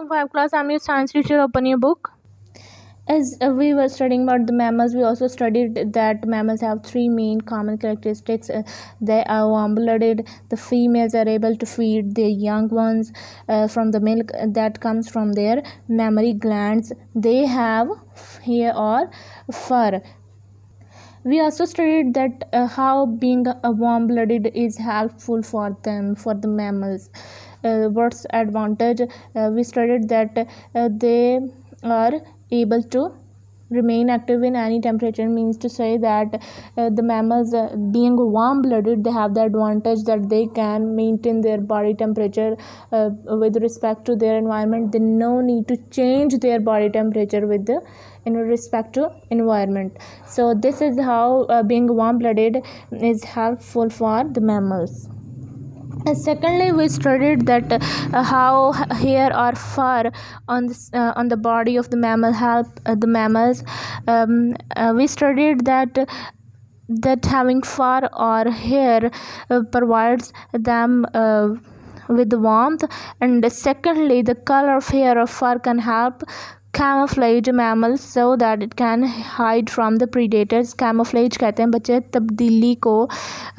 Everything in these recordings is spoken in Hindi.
to 5 class. I'm your science teacher. Open your book. As we were studying about the mammals, we also studied that mammals have three main common characteristics. They are warm-blooded. The females are able to feed their young ones from the milk that comes from their mammary glands. They have hair or fur. We also studied that how being a warm-blooded is helpful for them, for the mammals. What's advantage? We studied that they are able to remain active in any temperature, means to say that the mammals being warm-blooded, they have the advantage that they can maintain their body temperature with respect to their environment. They no need to change their body temperature with the in respect to environment. So this is how being warm-blooded is helpful for the mammals. And secondly, we studied that how hair or fur on the body of the mammal help the mammals. We studied that having fur or hair provides them with warmth, and secondly, the color of hair or fur can help camouflage mammals so that it can hide from the predators. Camouflage कहते हैं बच्चे तब्दीली को,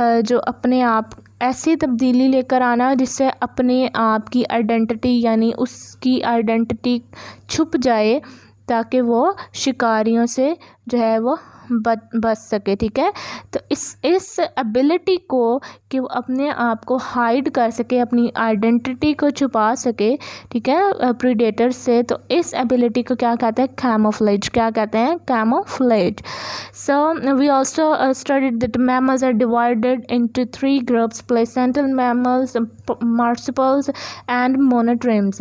जो अपने आप ऐसी तब्दीली लेकर आना जिससे अपने आप की आइडेंटिटी यानी उसकी आइडेंटिटी छुप जाए ताकि वो शिकारियों से जो है वो बच सके. ठीक है, तो इस एबिलिटी को कि वो अपने आप को हाइड कर सके, अपनी आइडेंटिटी को छुपा सके, ठीक है, प्रीडेटर से, तो इस एबिलिटी को क्या कहते हैं? कैमोफ्लेज. क्या कहते हैं? Camouflage. So we also studied that mammals are divided into 3 groups: placental mammals, marsupials and monotremes.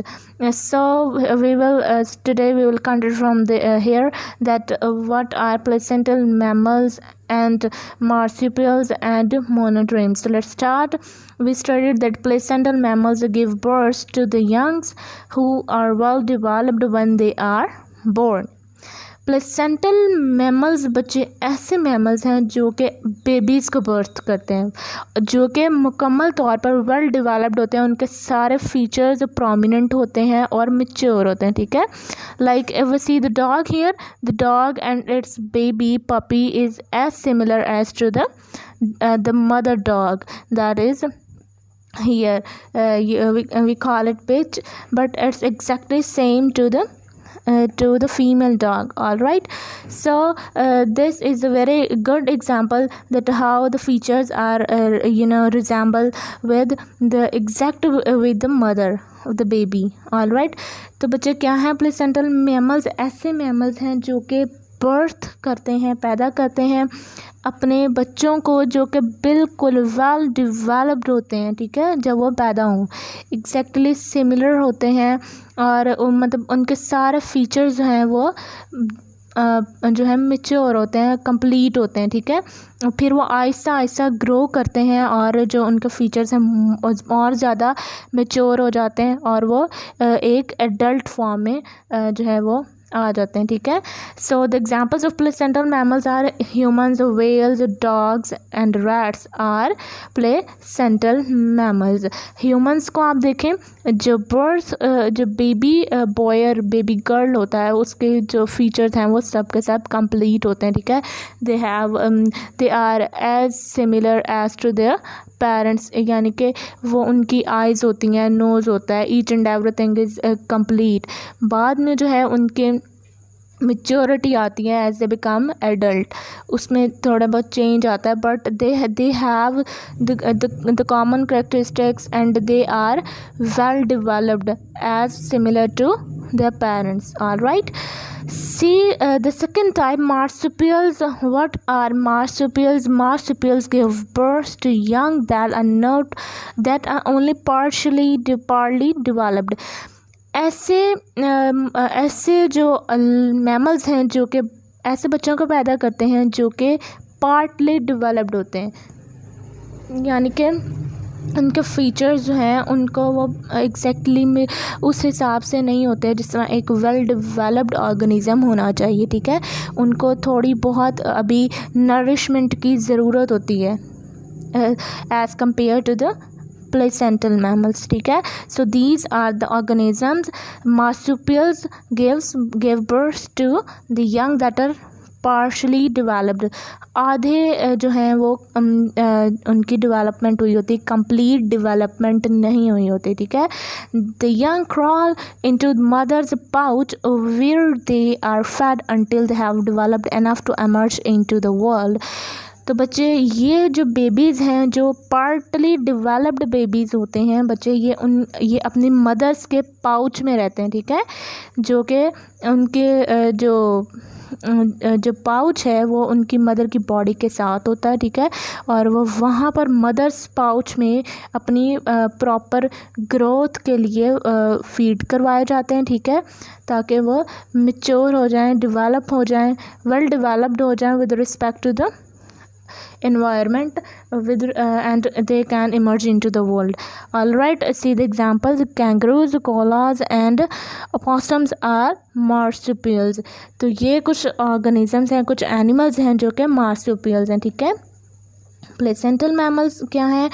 So today we will consider from here that what are placental mammals and marsupials and monotremes. So let's start. We studied that placental mammals give birth to the youngs who are well developed when they are born. Placental mammals बच्चे ऐसे मैमल्स हैं जो कि बेबीज़ को बर्थ करते हैं, जो कि मुकम्मल तौर पर वेल डेवलप्ड होते हैं, उनके सारे फीचर्स प्रोमिनेंट होते हैं और मैच्योर होते हैं. ठीक है, like if we see the dog here, the dog and it's baby puppy is as similar as to the mother dog, that is here we call it bitch, but it's exactly same to the female dog. All right, so this is a very good example that how the features are resemble with the exact with the mother of the baby. all right, तो बच्चे क्या हैं? प्लेसेंटल मैमल्स ऐसे मैमल्स हैं जो कि बर्थ करते हैं, पैदा करते हैं अपने बच्चों को जो कि बिल्कुल वेल डिवेलप्ड होते हैं. ठीक है, जब वो पैदा हों एग्जैक्टली सिमिलर होते हैं और मतलब उनके सारे फीचर्स हैं वो जो है मैच्योर होते हैं, कंप्लीट होते हैं. ठीक है, फिर वो आहिस्ता आहिस्ता ग्रो करते हैं और जो उनके फीचर्स हैं और ज़्यादा मैच्योर हो जाते हैं और वो एक एडल्ट फॉर्म में जो है वो आ जाते हैं. ठीक है, so the examples of placental mammals are humans, whales, dogs and rats are placental mammals. Humans को आप देखें, जो बेबी बॉय और बेबी गर्ल होता है उसके जो फीचर्स हैं वो सब के सब कंप्लीट होते हैं. ठीक है, they are as similar as to their parents, यानी कि वो उनकी आइज़ होती हैं, नोज़ होता है, each and everything is complete. बाद में जो है उनके मेच्योरिटी आती है एज दे बिकम एडल्ट, उसमें थोड़ा बहुत चेंज आता है, but they have the common characteristics and they are well developed as similar to their parents. all right, see the second type, marsupials. What are marsupials? Marsupials give birth to young that are only partly developed. ऐसे जो मैमल्स हैं जो कि ऐसे बच्चों को पैदा करते हैं जो कि पार्टली डेवलप्ड होते हैं, यानी कि उनके फीचर्स जो हैं उनको वो एग्जैक्टली में उस हिसाब से नहीं होते हैं जिस तरह एक वेल डेवलप्ड ऑर्गेनिज़म होना चाहिए. ठीक है, उनको थोड़ी बहुत अभी नरिशमेंट की ज़रूरत होती है as compare to the placental mammals, ठीक है. So these are the organisms. Marsupials give birth to the young that are partially developed. आधे जो हैं वो उनकी डेवलपमेंट हुई होती, कंप्लीट डेवलपमेंट नहीं हुई होती, ठीक है. The young crawl into mother's pouch where they are fed until they have developed enough to emerge into the world. तो बच्चे ये जो बेबीज़ हैं जो पार्टली डेवलप्ड बेबीज़ होते हैं बच्चे, ये अपनी मदर्स के पाउच में रहते हैं, ठीक है. जो कि उनके जो पाउच है वो उनकी मदर की बॉडी के साथ होता है, ठीक है. और वो वहाँ पर मदर्स पाउच में अपनी प्रॉपर ग्रोथ के लिए फीड करवाए जाते हैं, ठीक है, ताकि वो मैच्योर हो जाएं, डेवलप हो जाएं, वेल डेवलप्ड हो जाएं with respect to the environment and they can emerge into the world. All right, see the examples. Kangaroos, koalas and opossums are marsupials. तो ये कुछ organisms हैं, कुछ animals हैं जो कि marsupials हैं, ठीक है. प्लेसेंटल मैमल्स क्या हैं?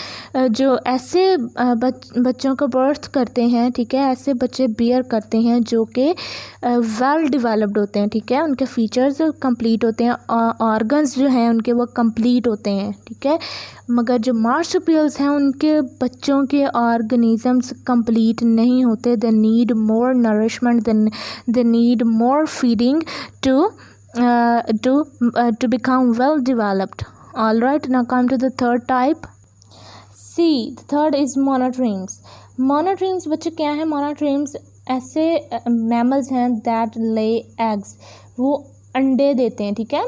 जो ऐसे बच्चों को बर्थ करते हैं, ठीक है, ऐसे बच्चे बियर करते हैं जो कि वेल डेवलप्ड होते हैं, ठीक है, उनके फीचर्स कंप्लीट होते हैं, ऑर्गन्स जो हैं उनके वो कंप्लीट होते हैं, ठीक है. मगर जो मार्सुपियल्स हैं उनके बच्चों के ऑर्गेनिजम्स कंप्लीट नहीं होते. They need more nourishment, they need more feeding to become well developed. All right, now come to the third type. C, the third is monotremes. Monotremes बच्चे क्या है? Monotremes ऐसे mammals हैं that lay eggs. वो अंडे देते हैं, ठीक है.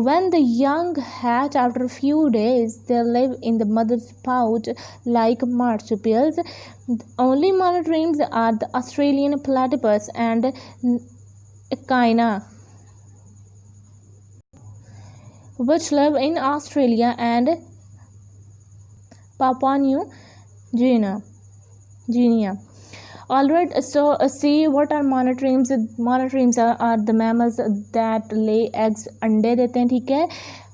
When the young hatch after a few days, they live in the mother's pouch like marsupials. Only monotremes are the Australian platypus and echidna, which live in Australia and Papua New Guinea. Alright, so see what are monotremes. Monotremes are the mammals that lay eggs. अंडे देते हैं, ठीक है.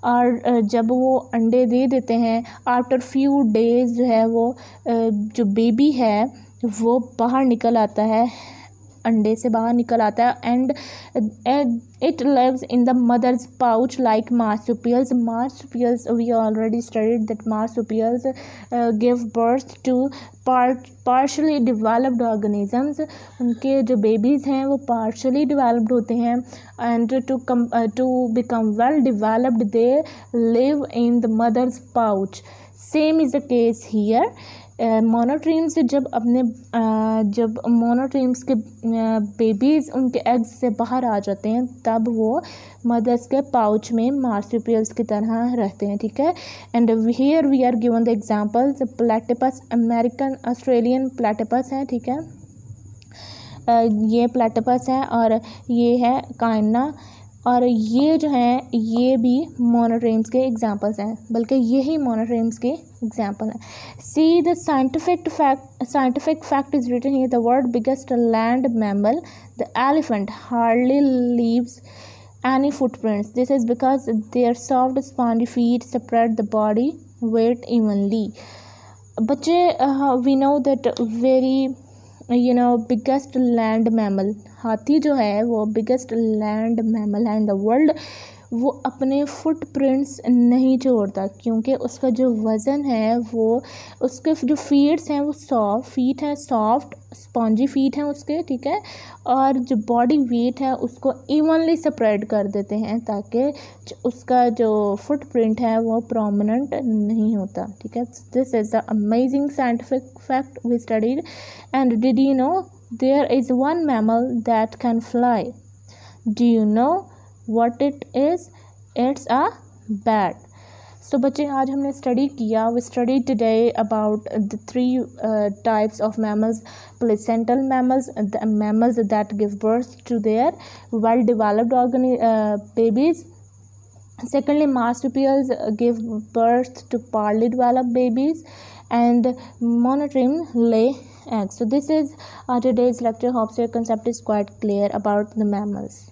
और जब वो अंडे दे देते हैं, आफ्टर फ्यू डेज जो है वो जो बेबी है वो बाहर निकल आता है, अंडे से बाहर निकल आता है. And it lives in the mother's pouch like marsupials. Marsupials, we already studied that marsupials give birth to partially developed organisms. उनके जो babies हैं वो partially developed होते हैं, and to become well developed they live in the mother's pouch. Same is the case here. Monotremes जब मोनोट्रीम्स के बेबीज़ उनके एग्स से बाहर आ जाते हैं तब वो मदर्स के पाउच में मार्सुपियल्स की तरह रहते हैं, ठीक है. And here we are given the examples. Platypus, American Australian platypus है, ठीक है. ये प्लेटिपस है और ये है काइना, और ये जो हैं ये भी मोनोट्रीम्स के एग्जांपल्स हैं, बल्कि यही मोनोट्रीम्स के एग्जांपल हैं. See the scientific fact is written here. The world biggest land mammal, the elephant, hardly leaves any footprints. This is because their soft spongy feet spread the body weight evenly. बच्चे we know that biggest land mammal, हाथी जो है वो biggest land mammal है in the world. वो अपने फुटप्रिंट्स नहीं छोड़ता क्योंकि उसका जो वज़न है वो उसके जो फीट्स हैं वो सॉफ्ट स्पॉन्जी फीट हैं उसके, ठीक है. और जो बॉडी वेट है उसको इवनली स्प्रेड कर देते हैं ताकि उसका जो फुटप्रिंट है वो प्रोमिनेंट नहीं होता, ठीक है. This is the amazing scientific fact we studied. And did you know there is one mammal that can fly. Do you know what it is? It's a bat. So बच्चे आज हमने स्टडी किया, we studied today about the three types of mammals. Placental mammals, the mammals that give birth to their well developed babies. Secondly, marsupials give birth to partly developed babies, and monotremes lay eggs. So this is today's lecture. Hope your concept is quite clear about the mammals.